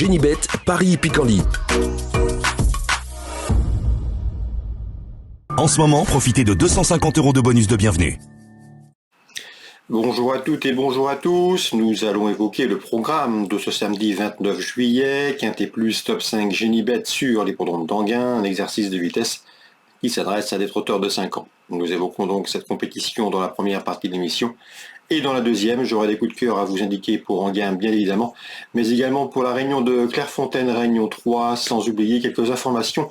Génibet, Paris-Picardie. En ce moment, profitez de 250 € de bonus de bienvenue. Bonjour à toutes et bonjour à tous. Nous allons évoquer le programme de ce samedi 29 juillet. Quintet plus top 5 Génibet sur l'hippodrome d'Anguin, un exercice de vitesse qui s'adresse à des trotteurs de 5 ans. Nous évoquons donc cette compétition dans la première partie de l'émission. Et dans la deuxième, j'aurai des coups de cœur à vous indiquer pour Anguin, bien évidemment, mais également pour la réunion de Clairefontaine, réunion 3, sans oublier quelques informations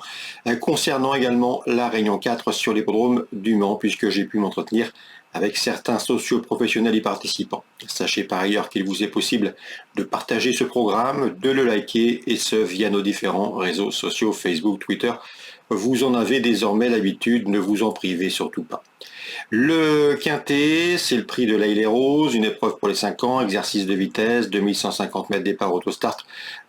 concernant également la réunion 4 sur l'hippodrome du Mans, puisque j'ai pu m'entretenir avec certains socio-professionnels y participants. Sachez par ailleurs qu'il vous est possible de partager ce programme, de le liker, et ce via nos différents réseaux sociaux, Facebook, Twitter. Vous en avez désormais l'habitude, ne vous en privez surtout pas. Le quintet, c'est le prix de l'Ailey Rose, une épreuve pour les 5 ans, exercice de vitesse, 2150 mètres départ autostart.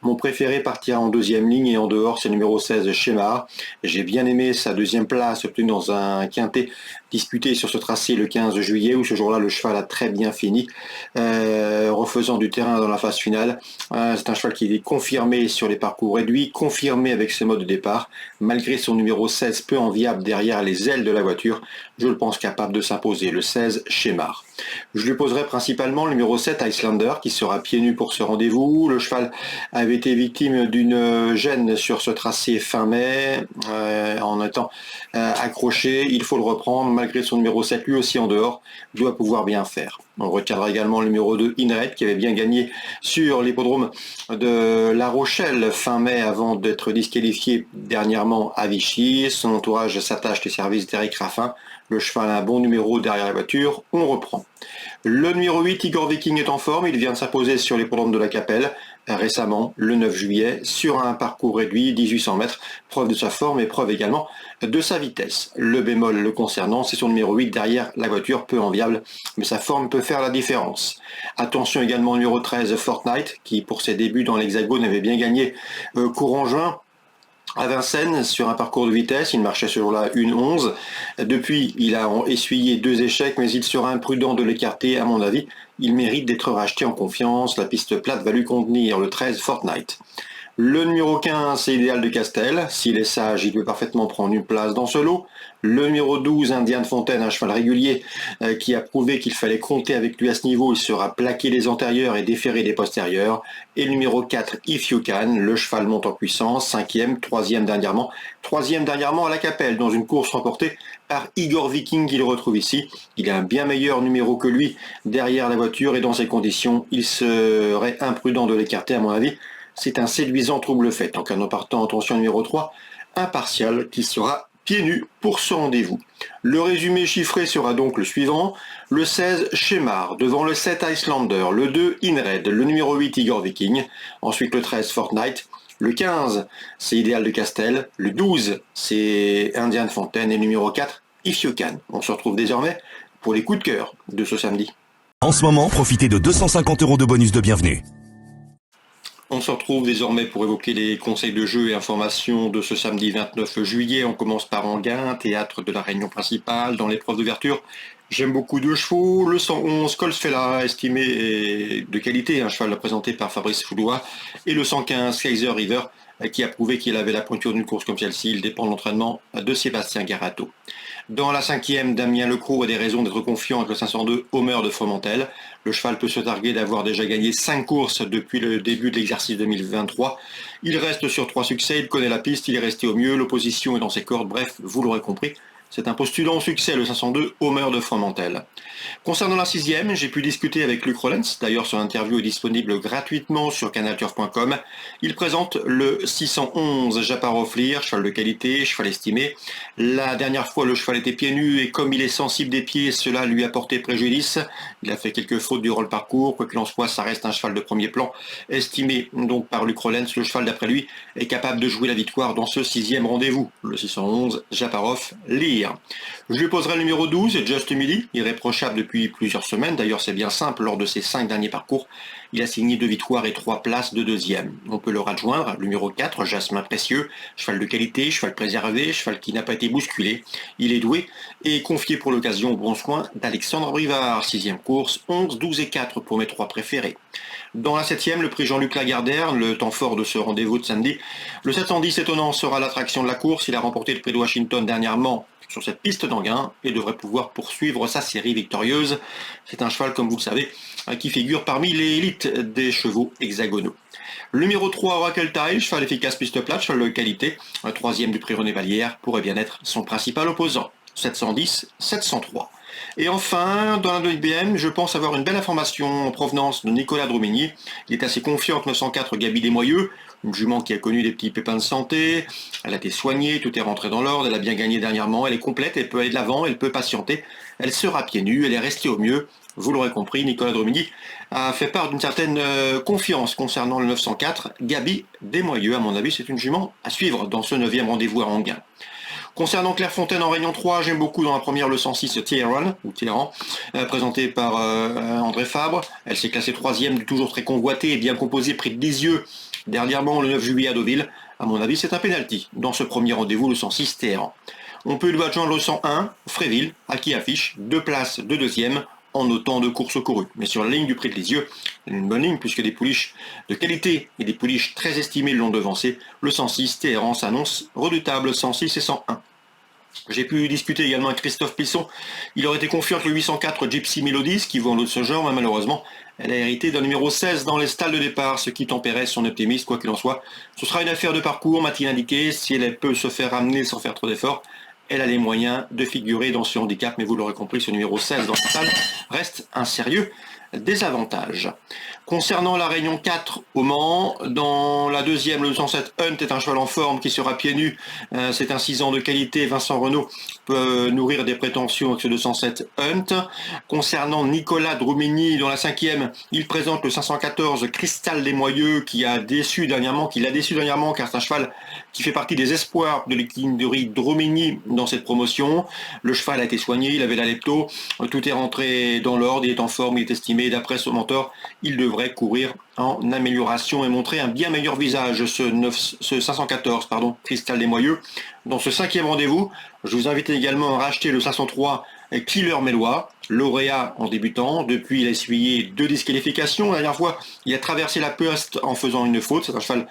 Mon préféré partira en deuxième ligne et en dehors, c'est le numéro 16, Shemar. J'ai bien aimé sa deuxième place obtenue dans un quintet disputé sur ce tracé le 15 juillet, où ce jour-là, le cheval a très bien fini, refaisant du terrain dans la phase finale. C'est un cheval qui est confirmé sur les parcours réduits, confirmé avec ses modes de départ, malgré son numéro 16 peu enviable derrière les ailes de la voiture. Je le pense capable de s'imposer, le 16, Shemar. Je lui poserai principalement le numéro 7, Icelander, qui sera pieds nus pour ce rendez-vous. Le cheval avait été victime d'une gêne sur ce tracé fin mai, en étant accroché. Il faut le reprendre, malgré son numéro 7, lui aussi en dehors, doit pouvoir bien faire. On retiendra également le numéro 2, Inred, qui avait bien gagné sur l'hippodrome de La Rochelle fin mai avant d'être disqualifié dernièrement à Vichy. Son entourage s'attache les services d'Eric Raffin. Le cheval a un bon numéro derrière la voiture. On reprend. Le numéro 8, Igor Viking, est en forme. Il vient de s'imposer sur l'hippodrome de la Capelle récemment, le 9 juillet, sur un parcours réduit, 1800 mètres. Preuve de sa forme et preuve également de sa vitesse. Le bémol le concernant, c'est son numéro 8 derrière la voiture, peu enviable, mais sa forme peut faire la différence. Attention également au numéro 13, Fortnite, qui pour ses débuts dans l'Hexagone avait bien gagné courant juin à Vincennes sur un parcours de vitesse. Il marchait ce jour-là 1,11. Depuis, il a essuyé 2 échecs, mais il sera imprudent de l'écarter à mon avis. Il mérite d'être racheté en confiance. La piste plate va lui convenir, le 13 Fortnite. Le numéro 15, c'est Idéal de Castel. S'il est sage, il peut parfaitement prendre une place dans ce lot. Le numéro 12, Indien de Fontaine, un cheval régulier qui a prouvé qu'il fallait compter avec lui à ce niveau. Il sera plaqué des antérieurs et déféré des postérieurs. Et le numéro 4, If You Can, le cheval monte en puissance. 5e, 3e dernièrement. 3e dernièrement à la Capelle, dans une course remportée par Igor Viking, qu'il retrouve ici. Il a un bien meilleur numéro que lui derrière la voiture, et dans ces conditions, il serait imprudent de l'écarter à mon avis. C'est un séduisant trouble fait. En cas de partant, attention numéro 3, Impartial, qui sera pieds nus pour ce rendez-vous. Le résumé chiffré sera donc le suivant. Le 16, Shemar, devant le 7, Icelander, le 2, Inred, le numéro 8, Igor Viking, ensuite le 13, Fortnite, le 15, c'est Idéal de Castel, le 12, c'est Indien de Fontaine, et le numéro 4, If You Can. On se retrouve désormais pour les coups de cœur de ce samedi. En ce moment, profitez de 250 € de bonus de bienvenue. On se retrouve désormais pour évoquer les conseils de jeu et informations de ce samedi 29 juillet. On commence par Anguin, théâtre de la réunion principale. Dans l'épreuve d'ouverture, j'aime beaucoup 2 chevaux. Le 111, Colsfella, estimé de qualité, un cheval présenté par Fabrice Foulois. Et le 115, Kaiser River, qui a prouvé qu'il avait la pointure d'une course comme celle-ci. Il dépend de l'entraînement de Sébastien Garato. Dans la 5e, Damien Lecroux a des raisons d'être confiant avec le 502 Homer de Fromentel. Le cheval peut se targuer d'avoir déjà gagné 5 courses depuis le début de l'exercice 2023. Il reste sur 3 succès, il connaît la piste, il est resté au mieux, l'opposition est dans ses cordes, bref, vous l'aurez compris. C'est un postulant au succès, le 502 Homer de Fromentel. Concernant la 6e, j'ai pu discuter avec Luc Rollens. D'ailleurs, son interview est disponible gratuitement sur canalturf.com. Il présente le 611 Japarov Lear, cheval de qualité, cheval estimé. La dernière fois, le cheval était pieds nus et comme il est sensible des pieds, cela lui a porté préjudice. Il a fait quelques fautes durant le parcours. Quoi qu'il en soit, ça reste un cheval de premier plan. Estimé donc par Luc Rollens, le cheval d'après lui est capable de jouer la victoire dans ce 6e rendez-vous. Le 611 Japarov Lear. courir. Je lui poserai le numéro 12, Just Midi, irréprochable depuis plusieurs semaines. D'ailleurs, c'est bien simple, lors de ses 5 derniers parcours, il a signé 2 victoires et 3 places de deuxième. On peut leur adjoindre le numéro 4, Jasmin Précieux, cheval de qualité, cheval préservé, cheval qui n'a pas été bousculé. Il est doué et confié pour l'occasion au bon soin d'Alexandre Brivard. 6e course, 11, 12 et 4 pour mes 3 préférés. Dans la 7e, le prix Jean-Luc Lagardère, le temps fort de ce rendez-vous de samedi. Le 710 étonnant sera l'attraction de la course. Il a remporté le prix de Washington dernièrement sur cette piste d'Anguin et devrait pouvoir poursuivre sa série victorieuse. C'est un cheval, comme vous le savez, qui figure parmi les élites des chevaux hexagonaux. Le numéro 3, Oracle Tile, cheval efficace piste plate, cheval de qualité. Un 3e du prix René Vallière pourrait bien être son principal opposant. 710, 703. Et enfin, dans la 2BM, je pense avoir une belle information en provenance de Nicolas Dromigny. Il est assez confiant que 904 Gabi Desmoyeux, une jument qui a connu des petits pépins de santé. Elle a été soignée, tout est rentré dans l'ordre, elle a bien gagné dernièrement, elle est complète, elle peut aller de l'avant, elle peut patienter. Elle sera pieds nus, elle est restée au mieux. Vous l'aurez compris, Nicolas Dromigny a fait part d'une certaine confiance concernant le 904 Gabi Desmoyeux. À mon avis, c'est une jument à suivre dans ce 9e rendez-vous à Anguin. Concernant Clairefontaine en Réunion 3, j'aime beaucoup dans la première le 106 Téhéran, présenté par André Fabre. Elle s'est classée 3e du toujours très convoité et bien composé prix de Lisieux dernièrement le 9 juillet à Deauville. À mon avis, c'est un pénalty dans ce premier rendez-vous, le 106 Téhéran. On peut lui adjoindre le 101 Fréville, à qui affiche 2 places de deuxième en autant de courses courues. Mais sur la ligne du prix de Lisieux, une bonne ligne puisque des pouliches de qualité et des pouliches très estimées l'ont devancé. Le 106 Téhéran s'annonce redoutable, 106 et 101. J'ai pu discuter également avec Christophe Pisson. Il aurait été confiant que le 804 Gypsy Melodies, qui vaut un lot de ce genre, mais malheureusement, elle a hérité d'un numéro 16 dans les stalles de départ, ce qui tempérait son optimisme, quoi qu'il en soit. Ce sera une affaire de parcours, m'a-t-il indiqué. Si elle peut se faire ramener sans faire trop d'efforts, elle a les moyens de figurer dans ce handicap, mais vous l'aurez compris, ce numéro 16 dans la salle reste un sérieux désavantage. Concernant la Réunion 4 au Mans, dans la 2e, le 207 Hunt est un cheval en forme qui sera pieds nus. C'est un 6 ans de qualité. Vincent Renaud peut nourrir des prétentions avec ce 207 Hunt. Concernant Nicolas Dromigny, dans la 5e, il présente le 514 Cristal Desmoyeux qui l'a déçu dernièrement, car c'est un cheval qui fait partie des espoirs de l'écurie Dromigny dans cette promotion. Le cheval a été soigné, il avait la lepto, tout est rentré dans l'ordre, il est en forme, il est estimé, d'après son mentor, il devrait courir en amélioration et montrer un bien meilleur visage, ce 514, Cristal Desmoyeux. Dans ce 5e rendez-vous, je vous invite également à racheter le 503 Killer Mélois, lauréat en débutant. Depuis, il a essuyé 2 disqualifications. La dernière fois, il a traversé la piste en faisant une faute. C'est un cheval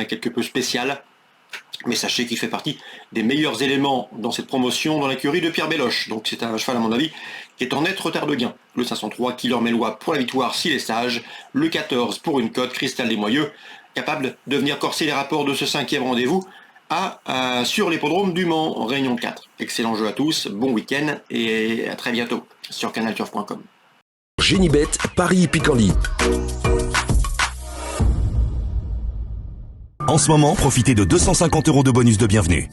quelque peu spécial. Mais sachez qu'il fait partie des meilleurs éléments dans cette promotion dans l'écurie de Pierre Belloche. Donc c'est un cheval, à mon avis, qui est en net retard de gain. Le 503 Killer Mélois pour la victoire s'il est sage. Le 14 pour une cote, Cristal Desmoyeux, capable de venir corser les rapports de ce 5e rendez-vous sur l'hippodrome du Mans, en Réunion 4. Excellent jeu à tous, bon week-end et à très bientôt sur canalturf.com. Génibet, Paris Picardie. En ce moment, profitez de 250 € de bonus de bienvenue.